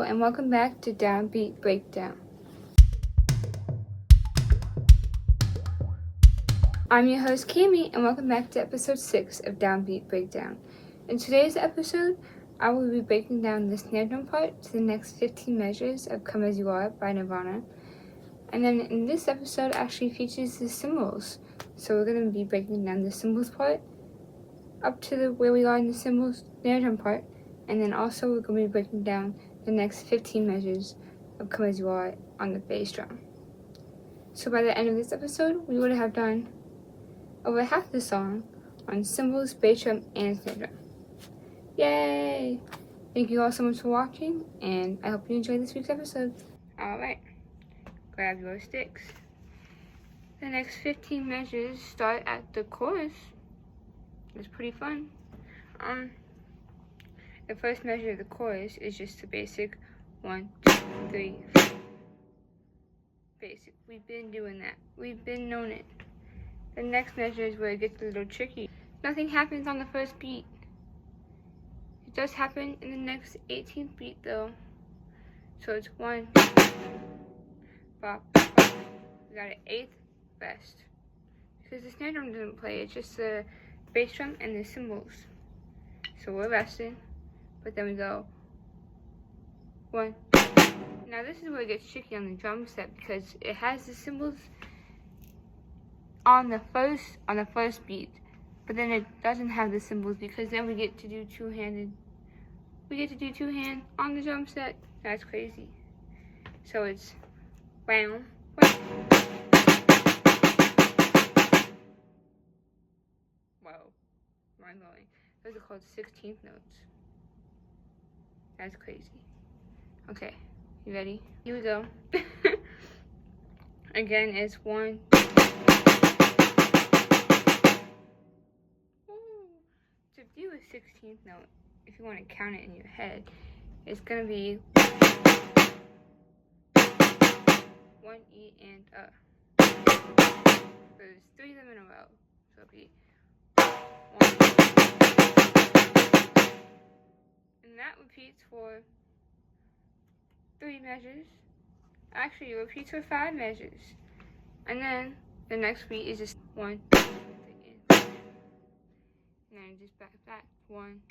and welcome back to Downabeat Breakdown. I'm your host Cami, and welcome back to episode 6 of Downbeat Breakdown. In today's episode, I will be breaking down the snare drum part to the next 15 measures of Come As You Are by Nirvana. And then in this episode actually features the cymbals. So we're going to be breaking down the cymbals part up to where we are in the cymbals snare drum part. And then also we're going to be breaking down the next 15 measures of Come As You Are on the bass drum. So by the end of this episode, we would have done over half the song on cymbals, bass drum, and snare drum. Yay! Thank you all so much for watching, and I hope you enjoyed this week's episode. Alright, grab your sticks. The next 15 measures start at the chorus. It's pretty fun. The first measure of the chorus is just the basic 1, 2, 3, 4. Basic. We've been doing that. We've been known it. The next measure is where it gets a little tricky. Nothing happens on the first beat. It does happen in the next 18th beat though. So it's 1, 2, 5, 5. We got an 8th rest. Because the snare drum doesn't play, it's just the bass drum and the cymbals. So we're resting. But then we go 1. Now this is where it gets tricky on the drum set because it has the cymbals on the first beat, but then it doesn't have the cymbals because then we get to do two-handed. We get to do two-hand on the drum set. That's crazy. So it's wow. Whoa, mind blowing. Those are called 16th notes. That's crazy. Okay, you ready? Here we go. Again, it's 1. To do a 16th note, if you want to count it in your head, it's gonna be 1 E and a. There's 3 of them in a row, so it'll be 1. And that repeats for 3 measures. Actually, it repeats for 5 measures. And then the next beat is just 1, 2, 3, and then just back, 1.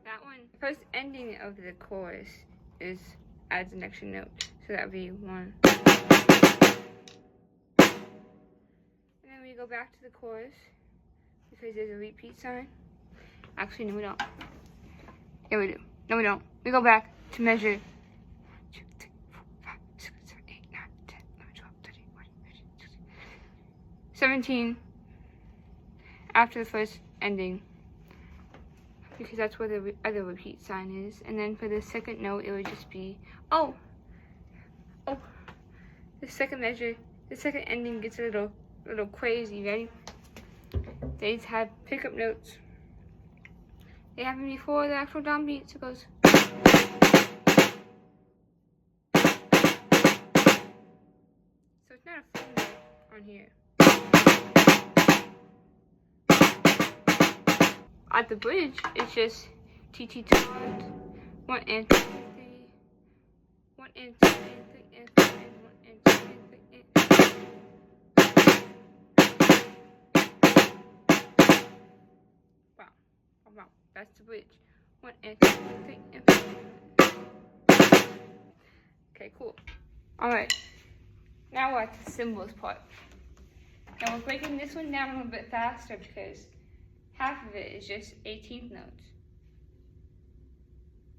That one, the first ending of the chorus adds an extra note. So that would be 1. And then we go back to the chorus because there's a repeat sign. Actually, no, we don't. Yeah, we do. No, we don't. We go back to measure 1, 2, 3, 4, 5, 6, 7, 8, 9, 10, 11, 12, 13, 14, 15, 16, 17 after the first ending because that's where the other repeat sign is. And then for the second note, it would just be, the second measure, the second ending gets a little crazy. Ready? They have pickup notes. They happen before the actual downbeat, so it goes. So it's not a full note on here. At the bridge, it's just TT taught, 1 and 2 and 3, 1 and 2 and 3 and 4 and 1 and 2 and 3 and. Wow. That's the bridge. 1 and 2 and 3 and 4. Okay, cool. Alright. Now we're at the cymbals part. Now we're breaking this one down a little bit faster because half of it is just 18th notes.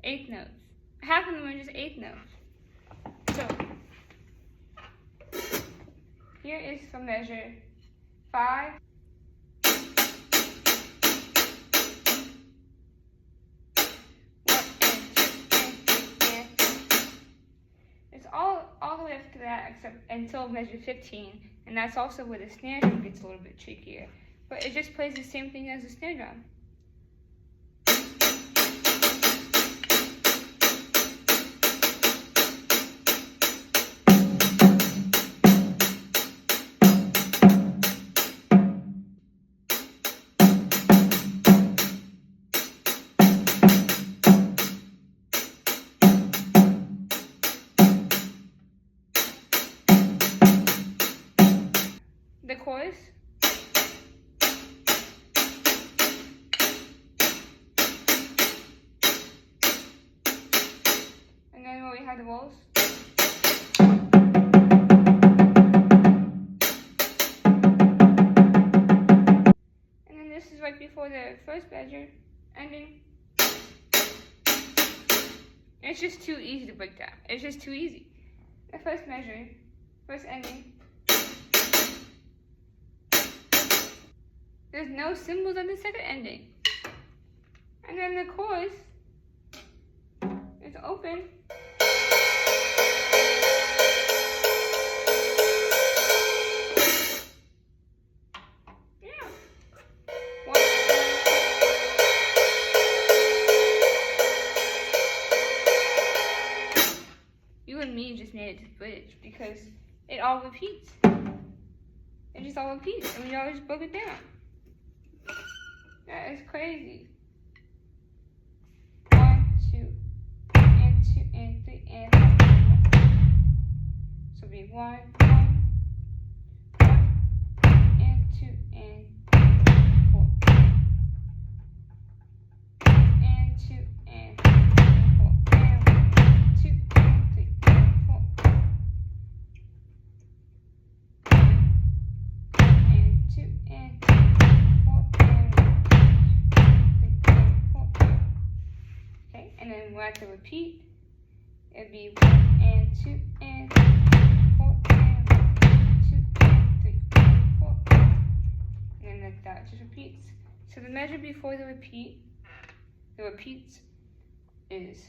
8th notes. Half of them are just 8th notes. So here is for measure 5. All the way up to that except until measure 15, and that's also where the snare drum gets a little bit trickier. But it just plays the same thing as the snare drum. chorus. And then where we have the rolls. And then this is right before the first measure ending. It's just too easy to break down. It's just too easy. The first measure, first ending. There's no cymbals on the second ending. And then the chorus is open. Yeah. You and me just made it to the bridge because it all repeats. It just all repeats, and we always broke it down. That is crazy. 1, 2, and 2, and 3, and 4. So it'll be 1, 1, 1, and 2, and 4. And 2, and 4. And 2, and 3, and 4. And 2, and 4. And then we'll have to repeat. It'll be 1 and 2 and 4 and 2 and 3 and 4. And then that just repeats. So the measure before the repeats is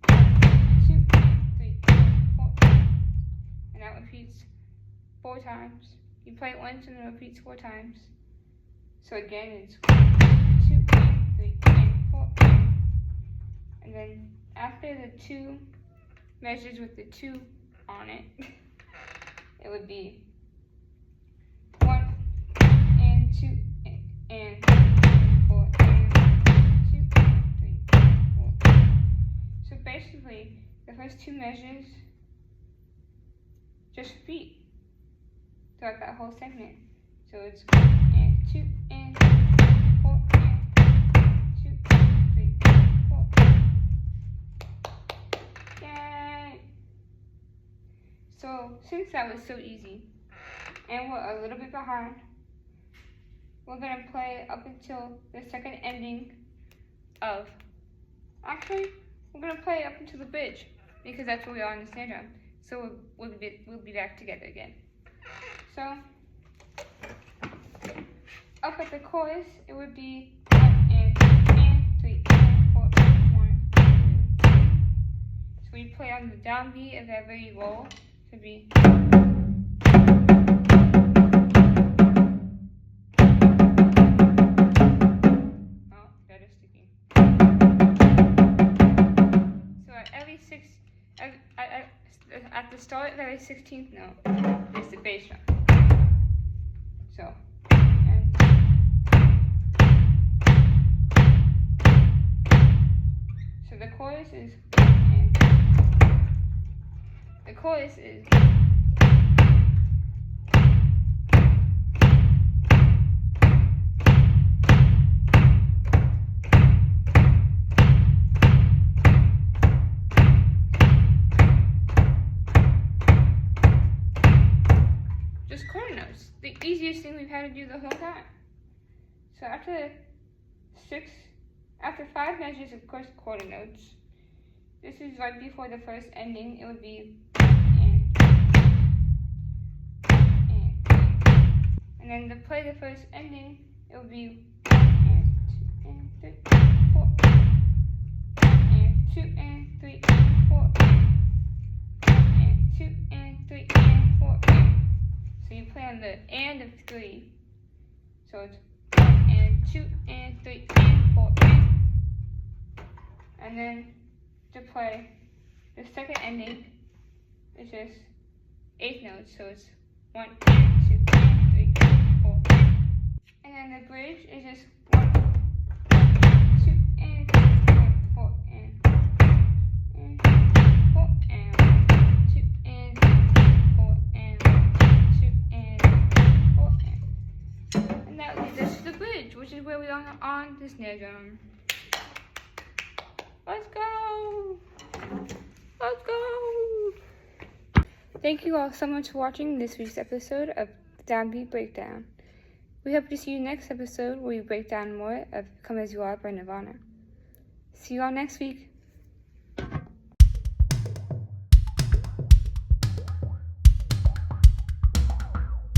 1, 2 and 3 and 4. And that repeats 4 times. You play it once and it repeats 4 times. So again it's 1, 2 and 3 and 4. And then after the 2 measures with the 2 on it, it would be 1 and 2 and 3 and 4 and 2 and 3 and 4. So basically, the first 2 measures just repeat throughout that whole segment. So it's 1 and 2 and 4 and 2 and 3 and 4. Yay! So since that was so easy, and we're a little bit behind, we're gonna play up until the second ending of. Actually, we're gonna play up until the bridge because that's where we are on the snare drum. So we'll be back together again. So up at the chorus, it would be 1 and 2 and 3 and 4 and 1, 2, 3. So we play on the downbeat of every roll. To be. Oh, that is sticking. So at the start of every 16th note is the bass drum. So, and so the chorus is, and the chorus is. Quarter notes, the easiest thing we've had to do the whole time. So after 5 measures, of course, quarter notes. This is right before the first ending. It would be and then to play the first ending, it would be 1 and 2 and 3 and 4 and 2 and 3 and 4 and 2 and 3 and 4. So you play on the and of 3. So it's 1 and 2 and 3 and 4 and then to play the second ending, it's just 8th notes. So it's 1 and 2 and 3 and 4. And then the bridge is just 1, 2 and 3 and 4 and 4 and 2 and 3 and 4 and 2 and 4 and which is where we are on the snare drum. Let's go! Let's go! Thank you all so much for watching this week's episode of Downbeat Breakdown. We hope to see you next episode where we break down more of Come As You Are by Nirvana. See you all next week.